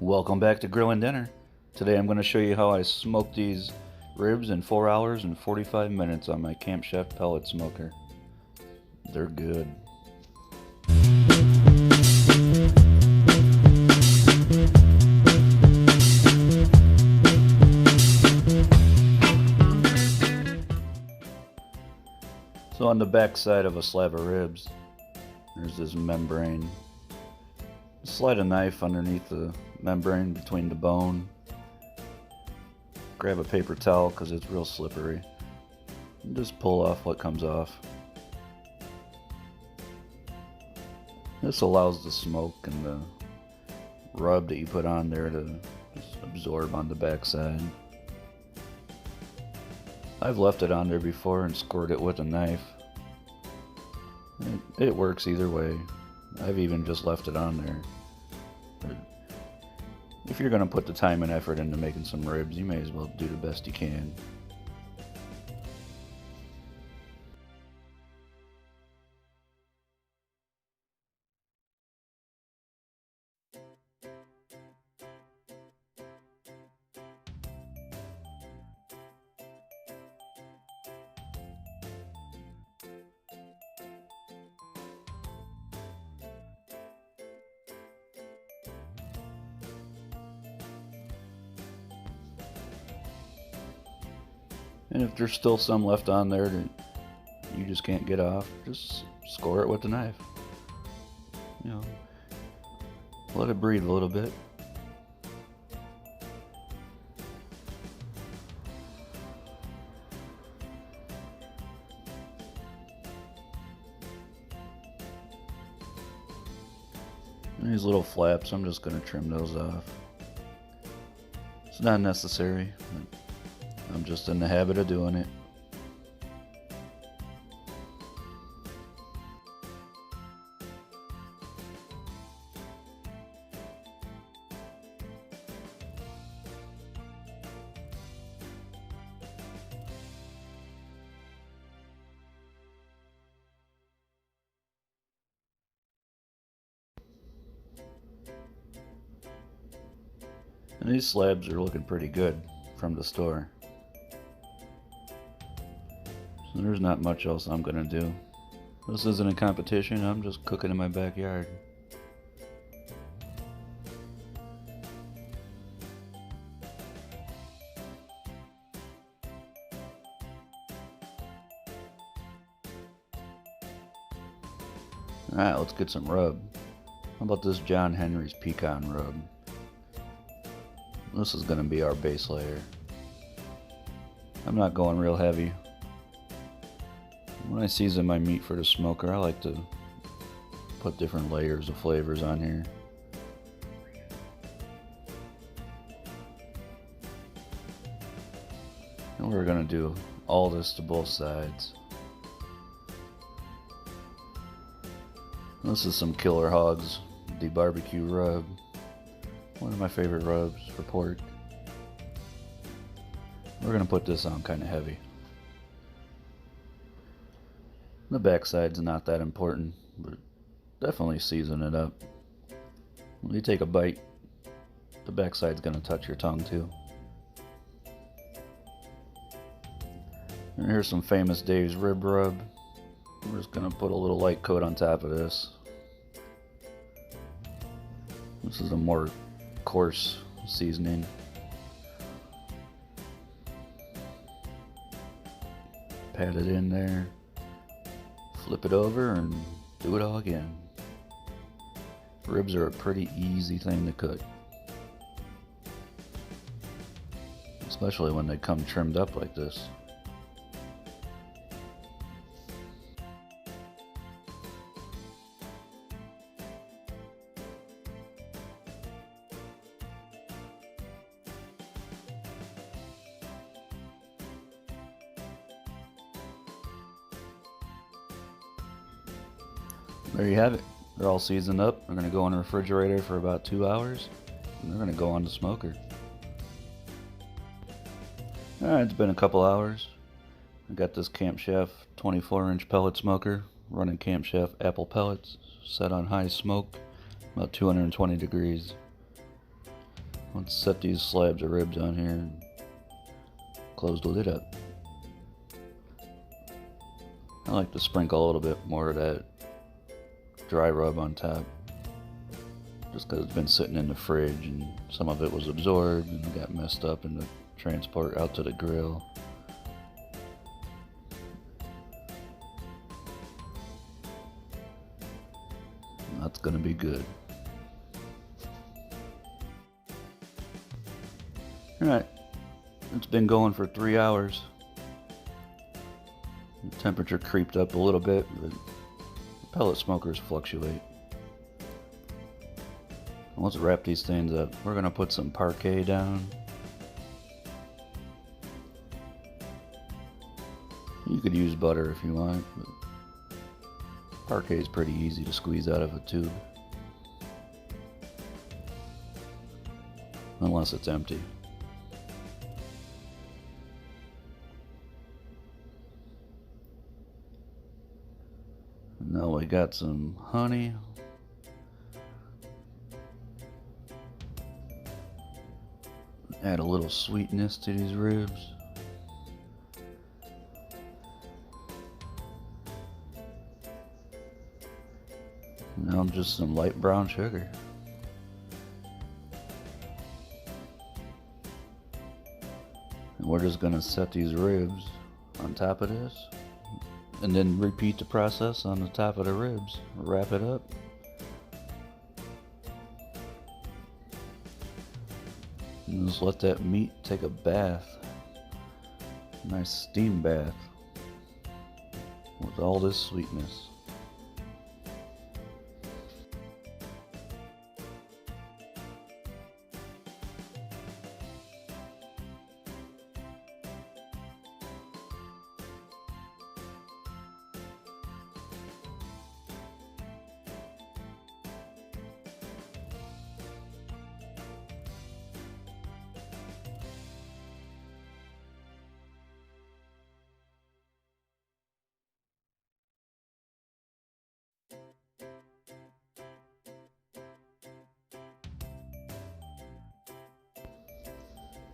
Welcome back to Grill and Dinner. Today I'm going to show you how I smoked these ribs in 4 hours and 45 minutes on my Camp Chef pellet smoker. They're good. So on the back side of a slab of ribs, there's this membrane. Slide a knife underneath the membrane between the bone. Grab a paper towel because it's real slippery. And just pull off what comes off. This allows the smoke and the rub that you put on there to just absorb on the back side. I've left it on there before and scored it with a knife. It works either way. I've even just left it on there. But if you're going to put the time and effort into making some ribs, you may as well do the best you can. And if there's still some left on there that you just can't get off, just score it with the knife. You know, let it breathe a little bit. And these little flaps, I'm just going to trim those off. It's not necessary, but I'm just in the habit of doing it. And these slabs are looking pretty good from the store. So there's not much else I'm gonna do. This isn't a competition, I'm just cooking in my backyard. Alright, let's get some rub. How about this John Henry's pecan rub? This is gonna be our base layer. I'm not going real heavy. When I season my meat for the smoker, I like to put different layers of flavors on here. And we're gonna do all this to both sides. This is some Killer Hogs BBQ rub. One of my favorite rubs for pork. We're gonna put this on kind of heavy. The backside's not that important, but definitely season it up. When you take a bite, the backside's gonna touch your tongue too. And here's some Famous Dave's rib rub. We're just gonna put a little light coat on top of this. This is a more coarse seasoning. Pat it in there. Flip it over and do it all again. Ribs are a pretty easy thing to cook, especially when they come trimmed up like this. There you have it. They're all seasoned up. They're going to go in the refrigerator for about 2 hours, and they're going to go on the smoker. Alright, it's been a couple hours. I got this Camp Chef 24-inch pellet smoker, running Camp Chef apple pellets, set on high smoke, about 220 degrees. Let's set these slabs of ribs on here and close the lid up. I like to sprinkle a little bit more of that dry rub on top, just because it's been sitting in the fridge and some of it was absorbed and got messed up in the transport out to the grill. That's gonna be good. Alright, it's been going for 3 hours. The temperature creeped up a little bit, but pellet smokers fluctuate. Let's wrap these things up. We're gonna put some parquet down. You could use butter if you want, but parquet is pretty easy to squeeze out of a tube. Unless it's empty. Now we got some honey. Add a little sweetness to these ribs. Now just some light brown sugar. And we're just gonna set these ribs on top of this, and then repeat the process on the top of the ribs. Wrap it up. And just let that meat take a bath. Nice steam bath with all this sweetness.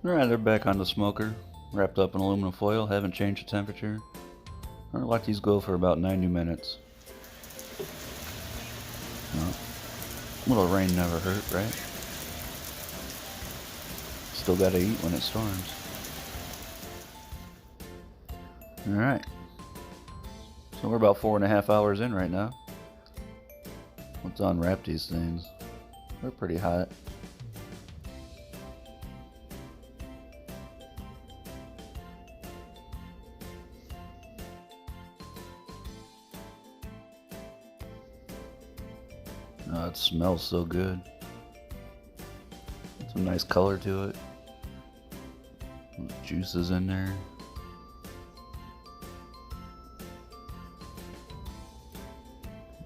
Alright, they're back on the smoker, wrapped up in aluminum foil, haven't changed the temperature. I'm gonna let these go for about 90 minutes. Well, a little rain never hurt, right? Still gotta eat when it storms. Alright. So we're about 4.5 hours in right now. Let's unwrap these things. They're pretty hot. Oh, it smells so good. Some nice color to it. Those juices in there.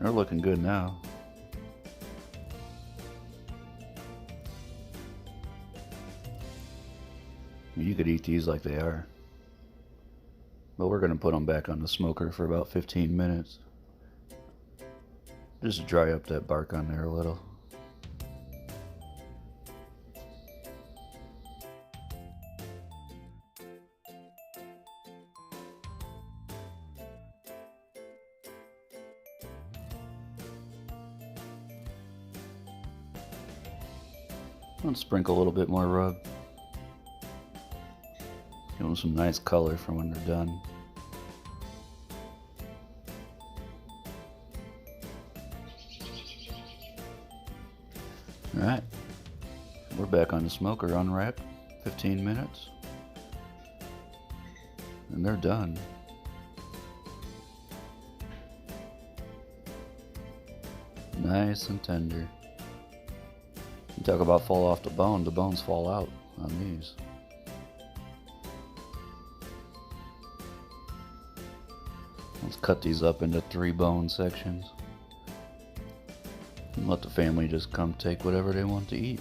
They're looking good now. You could eat these like they are. But we're going to put them back on the smoker for about 15 minutes. Just dry up that bark on there a little. I'll sprinkle a little bit more rub. Give them some nice color for when they're done. Alright, we're back on the smoker, unwrapped, 15 minutes, and they're done. Nice and tender. You talk about fall off the bones fall out on these. Let's cut these up into 3 bone sections. And let the family just come take whatever they want to eat.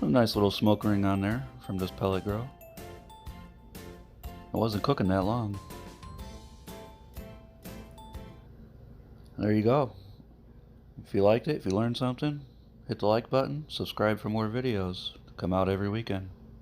A nice little smoke ring on there from this pellet grill. It wasn't cooking that long. There you go. If you liked it, if you learned something, hit the like button, subscribe for more videos. Come out every weekend.